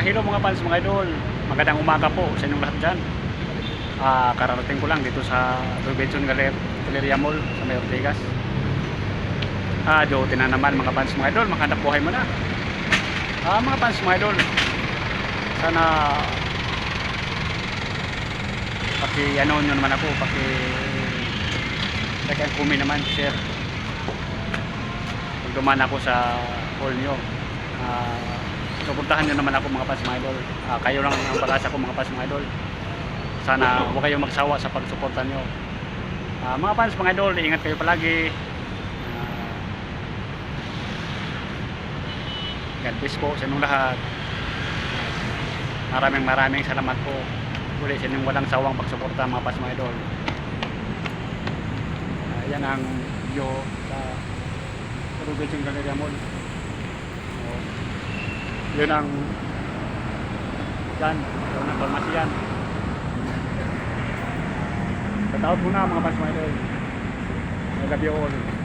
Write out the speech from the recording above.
Hello mga fans, mga idol. Magandang umaga po sa inyong lahat dyan. Kararating ko lang dito sa Robinson Galleria Mall sa May Ortigas. Duty na naman mga fans, mga idol. Maghanap buhay mo na. Mga fans, mga idol. Sana ano nyo naman ako, like and comment naman, share. Pag dumaan ako sa hall nyo, suportahan nyo naman ako mga fans, mga idol. Kayo lang ang pag-asa ko mga fans, mga idol. Sana huwag kayong magsawa sa pagsuporta nyo. Mga fans, mga idol, ingat kayo palagi. God bless po sa inyong lahat. Maraming salamat po uli sa inyong walang sawang pagsuporta mga fans, mga idol. Yan ang view sa Robinson Galleria Mall. Yun ang pharmacy yan. Pataot muna mga fans, mga idol. I love you all.